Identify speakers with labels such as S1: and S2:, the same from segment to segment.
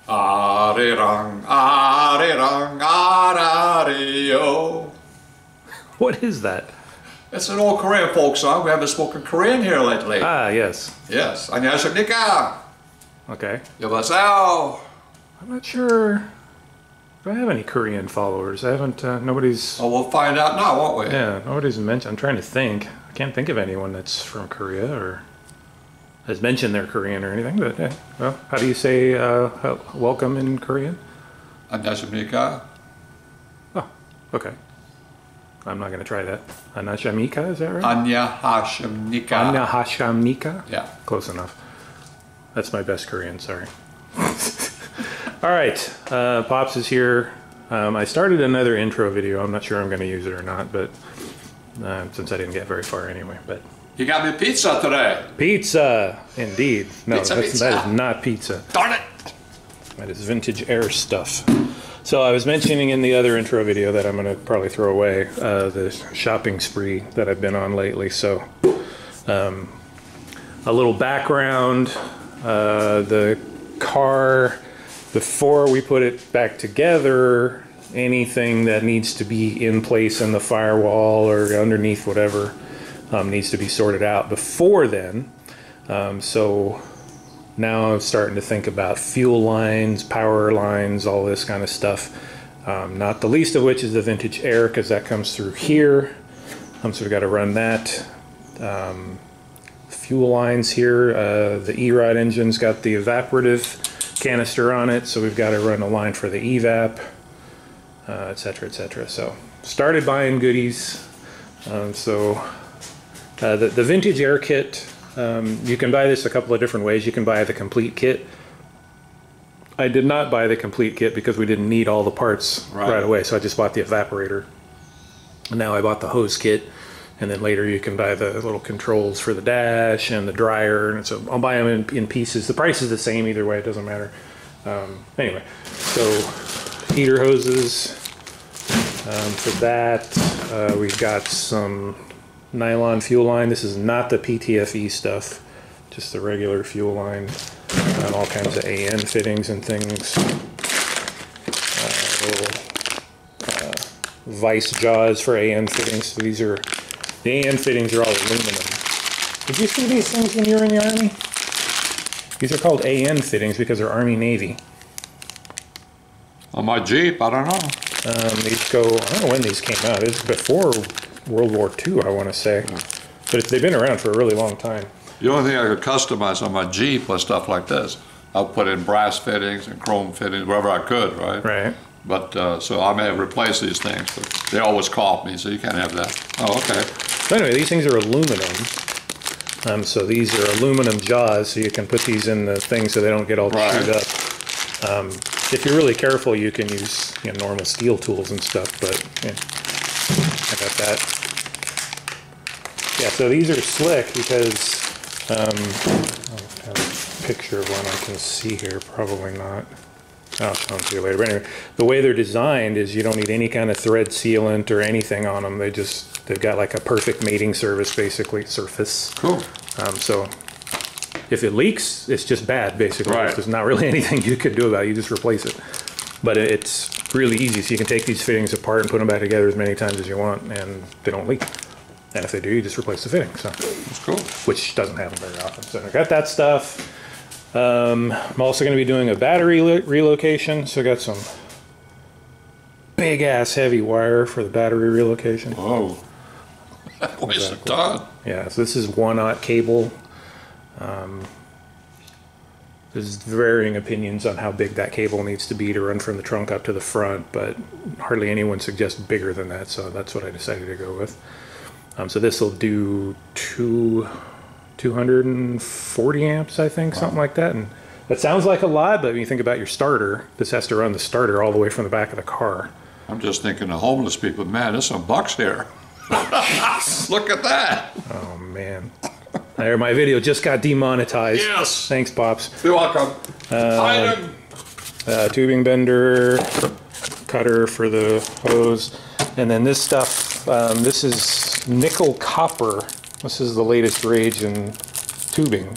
S1: Arirang, arirang, arario.
S2: What is that?
S1: It's an old Korean folk song. We haven't spoken Korean here lately.
S2: Ah, yes.
S1: Yes. 안녕하십니까?
S2: Okay.
S1: 여보세요?
S2: I'm not sure if I have any Korean followers. I haven't, nobody's...
S1: Oh, we'll find out now, won't we?
S2: Yeah, nobody's mentioned. I'm trying to think. I can't think of anyone that's from Korea or has mentioned they're Korean or anything, but yeah. Well, how do you say welcome in Korean?
S1: 안녕하십니까?
S2: Oh, okay. I'm not going to try that. Anashamika, is that right?
S1: 안녕하십니까?
S2: Anahashamika?
S1: Yeah.
S2: Close enough. That's my best Korean, sorry. All right, Pops is here. I started another intro video. I'm not sure I'm going to use it or not, but since I didn't get very far anyway. But
S1: You got me pizza today.
S2: Pizza, indeed. No,
S1: Pizza.
S2: that is not pizza.
S1: Darn it!
S2: That is vintage air stuff. So I was mentioning in the other intro video that I'm going to probably throw away the shopping spree that I've been on lately. So a little background. The car, before we put it back together, anything that needs to be in place in the firewall or underneath whatever needs to be sorted out before then. So now I'm starting to think about fuel lines, power lines, all this kind of stuff. Not the least of which is the vintage air, because that comes through here. So we've got to run that. Fuel lines here. The E-Rod engine's got the evaporative canister on it, so we've got to run a line for the evap, etc., etc. So started buying goodies. The vintage air kit, you can buy this a couple of different ways. You can buy the complete kit. I did not buy the complete kit because we didn't need all the parts right away, so I just bought the evaporator. And now I bought the hose kit, and then later you can buy the little controls for the dash and the dryer, and so I'll buy them in pieces. The price is the same either way, it doesn't matter. Anyway, so heater hoses for that. We've got some nylon fuel line. This is not the PTFE stuff, just the regular fuel line. All kinds of AN fittings and things. Little vice jaws for AN fittings. So these are, the AN fittings are all aluminum. Did you see these things when you were in the Army? These are called AN fittings because they're Army Navy.
S1: On my Jeep, I don't know.
S2: These go, I don't know when these came out. It's before World War II, I want to say. But they've been around for a really long time.
S1: The only thing I could customize on my Jeep was stuff like this. I'll put in brass fittings and chrome fittings, wherever I could, right?
S2: Right.
S1: But, so I may have replaced these things, but they always call me, so you can't have that. Oh, okay.
S2: So anyway, these things are aluminum. So these are aluminum jaws, so you can put these in the thing so they don't get all chewed up. If you're really careful, you can use normal steel tools and stuff, but yeah, I got that. Yeah, so these are slick because I'll have a picture of one I can see here, probably not. I'll show them to you later. But anyway, the way they're designed is you don't need any kind of thread sealant or anything on them. They've got like a perfect mating surface, basically, surface.
S1: Cool.
S2: So if it leaks, it's just bad, basically.
S1: Right.
S2: There's not really anything you can do about it. You just replace it. But it's really easy. So you can take these fittings apart and put them back together as many times as you want, and they don't leak. And if they do, you just replace the fitting. So
S1: that's cool.
S2: Which doesn't happen very often. So I got that stuff. I'm also going to be doing a battery relocation. So I got some big ass heavy wire for the battery relocation.
S1: Whoa. That weighs a ton.
S2: Yeah, so this is 1/0 cable. There's varying opinions on how big that cable needs to be to run from the trunk up to the front, but hardly anyone suggests bigger than that, so that's what I decided to go with. So this will do 240 amps, I think, something like that. And that sounds like a lot, but when you think about your starter, this has to run the starter all the way from the back of the car.
S1: I'm just thinking of homeless people. Man, there's some bucks here. Look at that.
S2: Oh, man. There, my video just got demonetized.
S1: Yes.
S2: Thanks, Pops.
S1: You're welcome.
S2: Tubing bender, cutter for the hose. And then this stuff, this is nickel copper. This is the latest rage in tubing.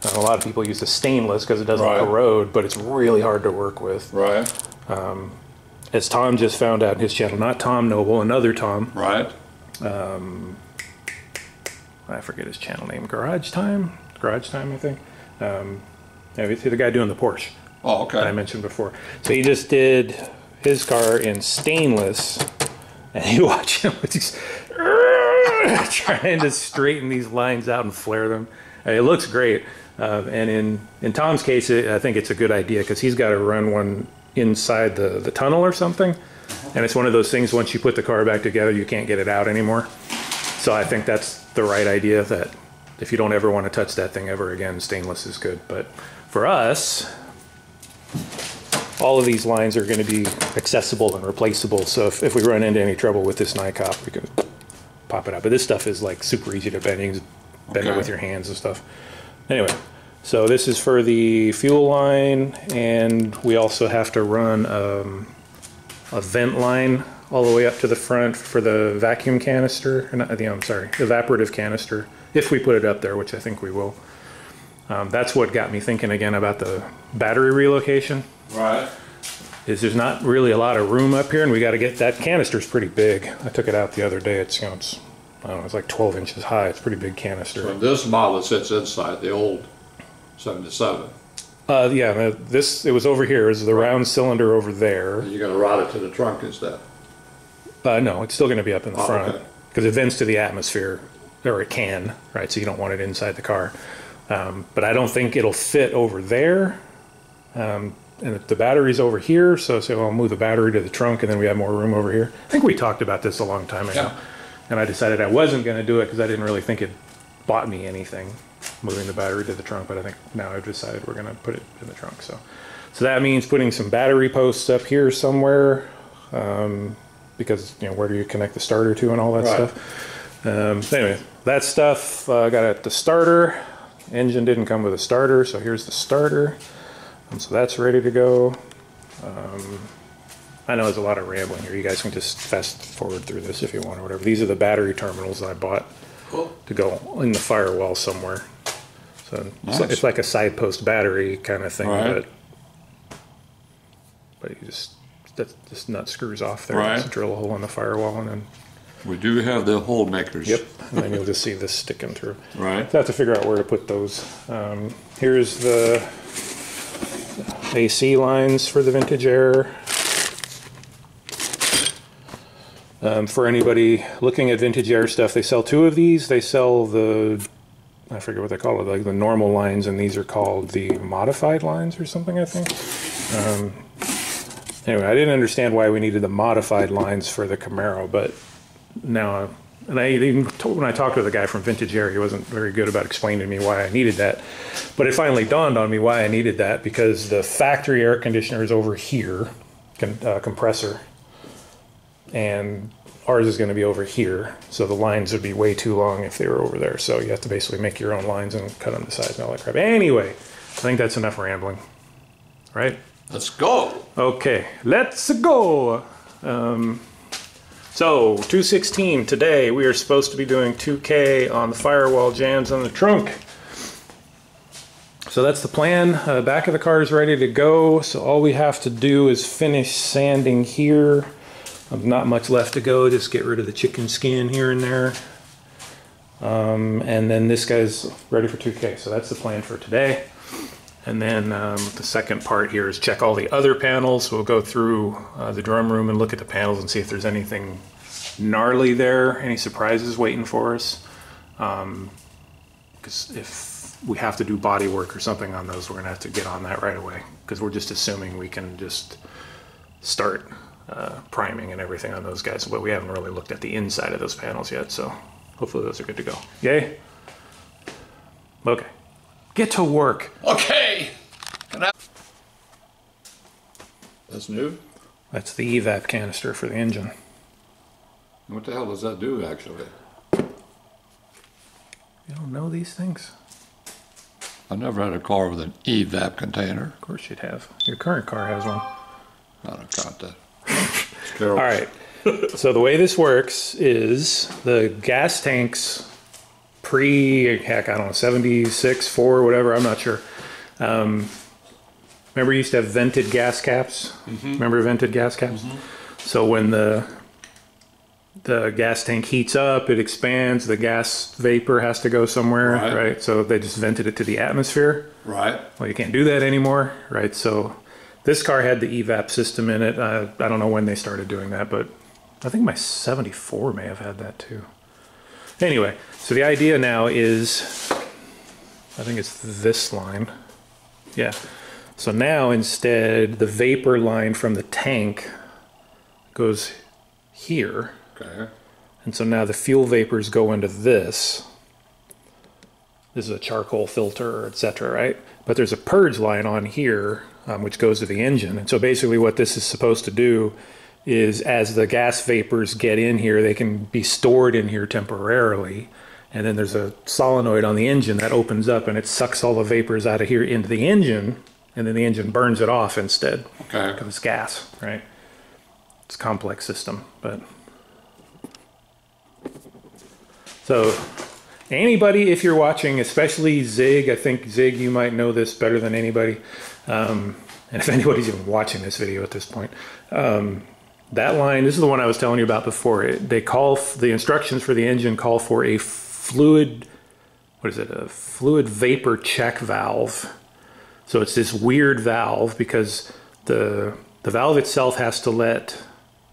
S2: A lot of people use the stainless because it doesn't
S1: Right.
S2: corrode, but it's really hard to work with.
S1: Right.
S2: As Tom just found out in his channel, not Tom Noble, another Tom.
S1: Right.
S2: I forget his channel name. Garage Time, I think. Yeah, the guy doing the Porsche.
S1: Oh, okay.
S2: That I mentioned before. So he just did his car in stainless, and you watch him with these trying to straighten these lines out and flare them. It looks great. And in Tom's case, I think it's a good idea because he's got to run one inside the tunnel or something. And it's one of those things, once you put the car back together, you can't get it out anymore. So I think that's the right idea, that if you don't ever want to touch that thing ever again, stainless is good. But for us, all of these lines are going to be accessible and replaceable. So if we run into any trouble with this NICOP, we can pop it out. But this stuff is like super easy to bend. You can bend it with your hands and stuff. Anyway, so this is for the fuel line, and we also have to run a vent line all the way up to the front for the vacuum canister. I'm sorry, evaporative canister, if we put it up there, which I think we will. That's what got me thinking again about the battery relocation.
S1: Right.
S2: Is there's not really a lot of room up here, and we got to get that canister's pretty big. I took it out the other day. It's, it's I don't know, it's like 12 inches high. It's a pretty big canister.
S1: So this model sits inside the old 77.
S2: Yeah, it was over here. It was the round cylinder over there.
S1: You're going to route it to the trunk instead.
S2: No, it's still going to be up in the front
S1: okay.
S2: because it vents to the atmosphere, or it can, right? So you don't want it inside the car. But I don't think it'll fit over there. And the battery's over here, so I'll move the battery to the trunk, and then we have more room over here. I think we talked about this a long time ago.
S1: Yeah.
S2: And I decided I wasn't going to do it because I didn't really think it bought me anything, moving the battery to the trunk. But I think now I've decided we're going to put it in the trunk. So that means putting some battery posts up here somewhere, because where do you connect the starter to and all that stuff. Anyway, that stuff got at the starter. Engine didn't come with a starter, so here's the starter. So that's ready to go. I know there's a lot of rambling here. You guys can just fast forward through this if you want or whatever. These are the battery terminals that I bought to go in the firewall somewhere. So nice. It's like a side post battery kind of thing,
S1: right.
S2: but you this nut screws off there.
S1: Right.
S2: Just drill a hole in the firewall, and then
S1: we do have the hole makers.
S2: Yep, and then you'll just see this sticking through.
S1: Right.
S2: So I have to figure out where to put those. Here's the AC lines for the Vintage Air. For anybody looking at Vintage Air stuff, they sell two of these. They sell I forget what they call it, like the normal lines, and these are called the modified lines or something, I think. Anyway, I didn't understand why we needed the modified lines for the Camaro, but now, and I even when I talked to the guy from Vintage Air, he wasn't very good about explaining to me why I needed that. But it finally dawned on me why I needed that, because the factory air conditioner is over here, compressor, and ours is going to be over here, so the lines would be way too long if they were over there. So you have to basically make your own lines and cut them to size and all that crap. Anyway, I think that's enough rambling, right?
S1: Let's go.
S2: Okay, let's go. So 216 today, we are supposed to be doing 2K on the firewall jams on the trunk. So that's the plan. Back of the car is ready to go. So all we have to do is finish sanding here. Not much left to go, just get rid of the chicken skin here and there. And then this guy's ready for 2K, so that's the plan for today. And then the second part here is check all the other panels. We'll go through the drum room and look at the panels and see if there's anything gnarly there, any surprises waiting for us. Because if we have to do body work or something on those, we're gonna have to get on that right away, because we're just assuming we can just start priming and everything on those guys, but we haven't really looked at the inside of those panels yet, so hopefully those are good to go. Yay? Okay. Get to work.
S1: Okay. That's new?
S2: That's the evap canister for the engine.
S1: What the hell does that do, actually?
S2: You don't know these things?
S1: I've never had a car with an evap container.
S2: Of course you'd have. Your current car has one.
S1: I don't count that.
S2: All right. So the way this works is the gas tanks heck, I don't know, 76, 4, whatever, I'm not sure. Remember you used to have vented gas caps? Remember vented gas caps? So when the gas tank heats up, it expands, the gas vapor has to go somewhere, right? So they just vented it to the atmosphere.
S1: Right.
S2: Well, you can't do that anymore, right? So this car had the evap system in it. I don't know when they started doing that, but I think my 74 may have had that too. Anyway, so the idea now is, I think it's this line. Yeah. So now instead, the vapor line from the tank goes here.
S1: Okay.
S2: And so now the fuel vapors go into this. This is a charcoal filter, etc., right? But there's a purge line on here, which goes to the engine. And so basically what this is supposed to do is as the gas vapors get in here, they can be stored in here temporarily. And then there's a solenoid on the engine that opens up and it sucks all the vapors out of here into the engine. And then the engine burns it off instead.
S1: Okay.
S2: Because it's gas, right? It's a complex system, but... So, anybody, if you're watching, especially Zig, I think Zig, you might know this better than anybody. And if anybody's even watching this video at this point, that line, this is the one I was telling you about before. The instructions for the engine call for a fluid, a fluid vapor check valve. So it's this weird valve because the valve itself has to let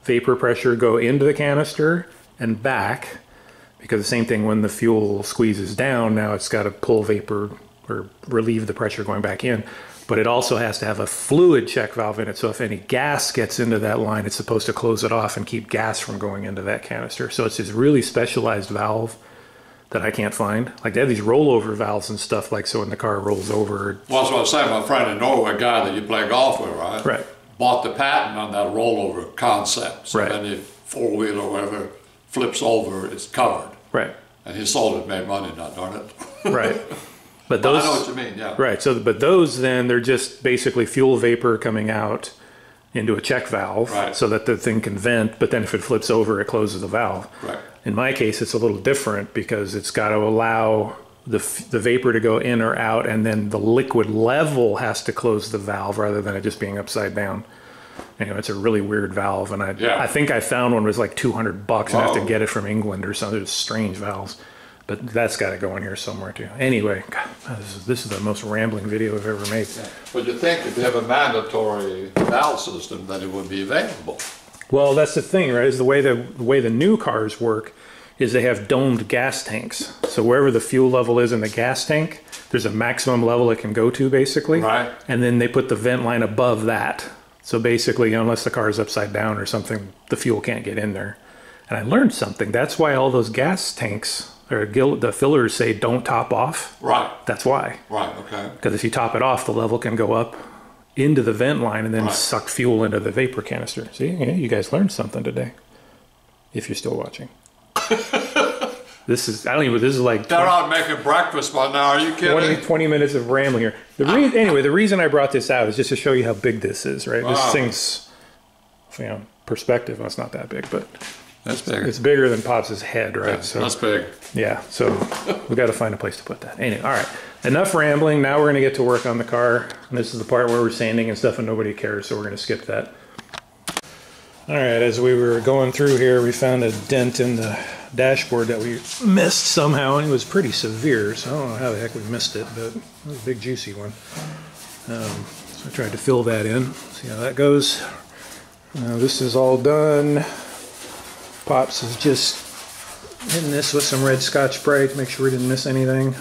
S2: vapor pressure go into the canister and back, because the same thing when the fuel squeezes down, now it's got to pull vapor or relieve the pressure going back in. But it also has to have a fluid check valve in it, so if any gas gets into that line, it's supposed to close it off and keep gas from going into that canister. So it's this really specialized valve that I can't find. Like they have these rollover valves and stuff, like so when the car rolls over.
S1: Well, that's what I was saying. My friend in Norway, a guy that you play golf with, right?
S2: Right.
S1: Bought the patent on that rollover concept. So
S2: right.
S1: then the four-wheeler or whatever flips over, it's covered.
S2: Right.
S1: And he sold it, made money, not darn it.
S2: Right. But those,
S1: I know what you mean, yeah.
S2: Right. So, but those then, they're just basically fuel vapor coming out into a check valve,
S1: right,
S2: so that the thing can vent, but then if it flips over, it closes the valve.
S1: Right.
S2: In my case, it's a little different because it's got to allow the vapor to go in or out, and then the liquid level has to close the valve rather than it just being upside down. Anyway, it's a really weird valve, and I think I found one was like $200, and I have to get it from England or something. There's strange valves, but that's got to go in here somewhere too. Anyway, God, this is the most rambling video I've ever made.
S1: Yeah. But you think if you have a mandatory valve system, that it would be available?
S2: Well, that's the thing, right? Is the way the new cars work is they have domed gas tanks. So wherever the fuel level is in the gas tank, there's a maximum level it can go to, basically.
S1: Right.
S2: And then they put the vent line above that. So basically, unless the car is upside down or something, the fuel can't get in there. And I learned something. That's why all those gas tanks, or the fillers say don't top off.
S1: Right.
S2: That's why.
S1: Right, okay.
S2: Because if you top it off, the level can go up into the vent line and then suck fuel into the vapor canister. See, yeah, you guys learned something today. If you're still watching. This is like...
S1: They're out making breakfast by now, are you kidding?
S2: 20 minutes of rambling here. Anyway, the reason I brought this out is just to show you how big this is, right? Wow. This thing's, perspective, well, it's not that big, but...
S1: That's big.
S2: It's bigger than Pops' head, right?
S1: Yeah, so that's big.
S2: Yeah, so we got to find a place to put that. Anyway, all right. Enough rambling. Now we're going to get to work on the car. And this is the part where we're sanding and stuff and nobody cares, so we're going to skip that. All right, as we were going through here, we found a dent in the dashboard that we missed somehow, and it was pretty severe, so I don't know how the heck we missed it, but it was a big juicy one. So I tried to fill that in, see how that goes. This is all done. Pops is just hitting this with some red Scotch Brite to make sure we didn't miss anything.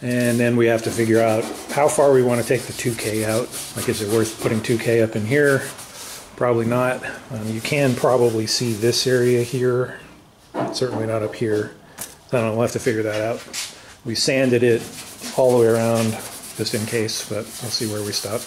S2: And then we have to figure out how far we want to take the 2K out. Like, is it worth putting 2K up in here? Probably not. You can probably see this area here. Certainly not up here. So I don't know, we'll have to figure that out. We sanded it all the way around just in case, but we'll see where we stop.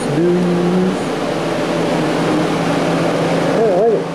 S2: smooth. Oh, I like it.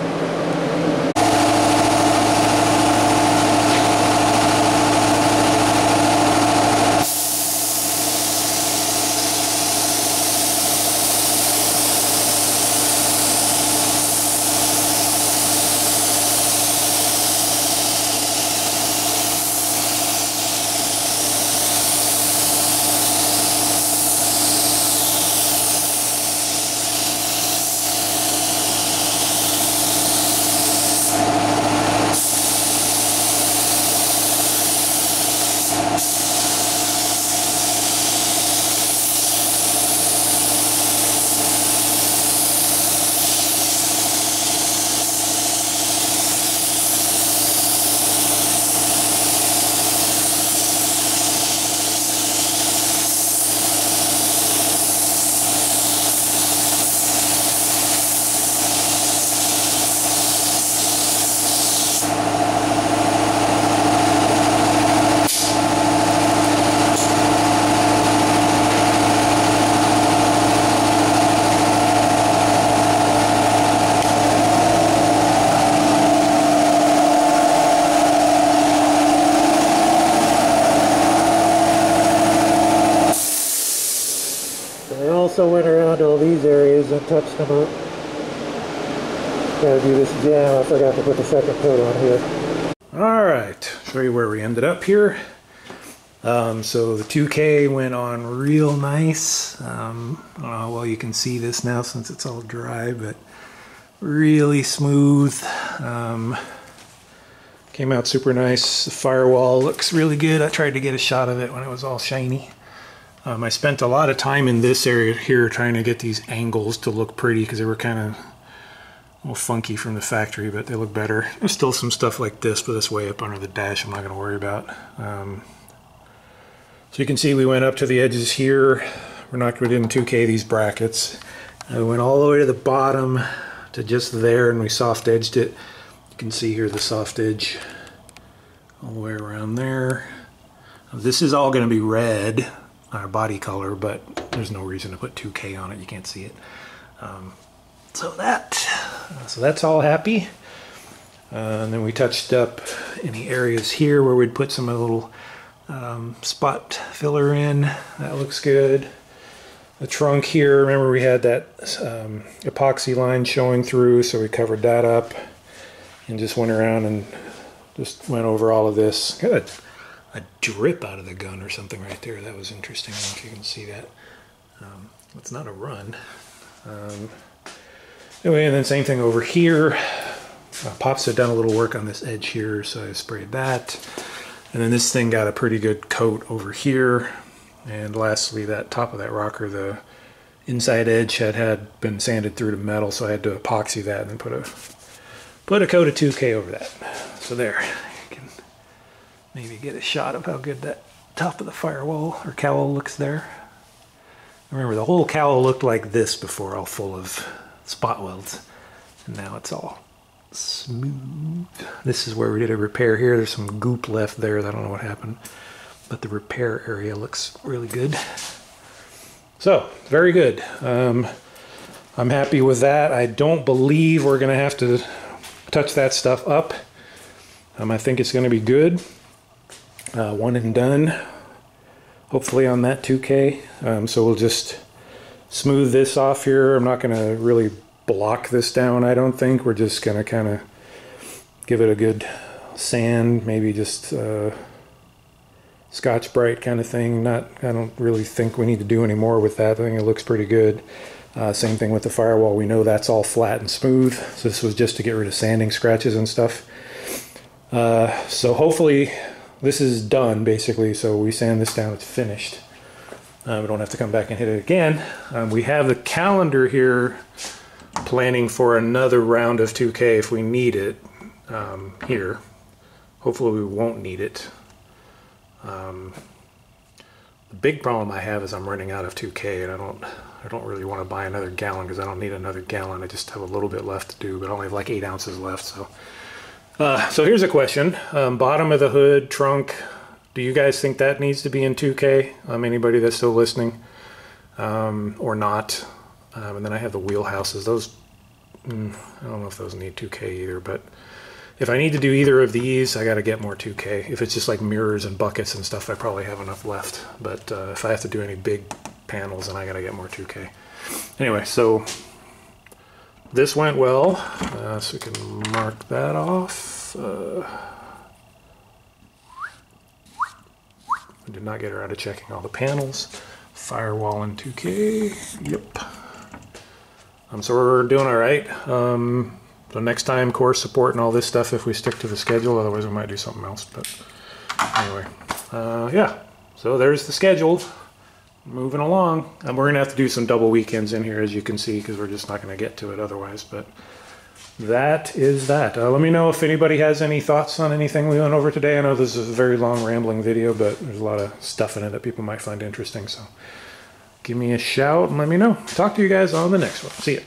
S2: Also went around all these areas and touched them up. Gotta do this jam. I forgot to put the second coat on here. Alright, show you where we ended up here. So the 2K went on real nice. I don't know how well you can see this now since it's all dry, but really smooth. Came out super nice. The firewall looks really good. I tried to get a shot of it when it was all shiny. I spent a lot of time in this area here trying to get these angles to look pretty because they were kind of a little funky from the factory, but they look better. There's still some stuff like this, but it's way up under the dash I'm not going to worry about. So you can see we went up to the edges here. We didn't 2K these brackets. We went all the way to the bottom to just there, and we soft edged it. You can see here the soft edge all the way around there. This is all going to be red, our body color, but there's no reason to put 2K on it. You can't see it. So that's all happy. And then we touched up any areas here where we'd put some of the little spot filler in. That looks good. The trunk here, remember we had that epoxy line showing through, so we covered that up and just went around and just went over all of this. Got a drip out of the gun or something right there. That was interesting. I don't know if you can see that. It's not a run. Anyway, and then same thing over here. Pops had done a little work on this edge here, so I sprayed that. And then this thing got a pretty good coat over here. And lastly, that top of that rocker, the inside edge had been sanded through to metal, so I had to epoxy that and then put a coat of 2K over that. So there, you can maybe get a shot of how good that top of the firewall or cowl looks there. Remember, the whole cowl looked like this before, all full of spot welds, and now it's all smooth. This is where we did a repair here. There's some goop left there. I don't know what happened, but the repair area looks really good. So, very good. I'm happy with that. I don't believe we're going to have to touch that stuff up. I think it's going to be good. One and done, hopefully, on that 2K. So we'll just smooth this off here. I'm not going to really block this down, I don't think. We're just going to kind of give it a good sand, maybe just Scotch-Brite kind of thing. I don't really think we need to do any more with that. I think it looks pretty good. Same thing with the firewall. We know that's all flat and smooth, so this was just to get rid of sanding scratches and stuff. So hopefully this is done, basically. So we sand this down, it's finished. We don't have to come back and hit it again. We have the calendar here planning for another round of 2K if we need it here. Hopefully we won't need it. The big problem I have is I'm running out of 2K, and I don't really want to buy another gallon because I don't need another gallon. I just have a little bit left to do, but I only have like 8 ounces left. So here's a question. Bottom of the hood, trunk, do you guys think that needs to be in 2K? Anybody that's still listening? or not. And then I have the wheelhouses. Those, I don't know if those need 2K either, but if I need to do either of these, I got to get more 2K. If it's just like mirrors and buckets and stuff, I probably have enough left. But if I have to do any big panels, then I got to get more 2K. Anyway, so this went well, so we can mark that off. I did not get around to checking all the panels. Firewall and 2K, yep. So we're doing all right. So next time, course support and all this stuff if we stick to the schedule, otherwise we might do something else. But anyway, yeah, so there's the schedule. Moving along. And we're going to have to do some double weekends in here, as you can see, because we're just not going to get to it otherwise. But that is that. Let me know if anybody has any thoughts on anything we went over today. I know this is a very long, rambling video, but there's a lot of stuff in it that people might find interesting. So give me a shout and let me know. Talk to you guys on the next one. See ya.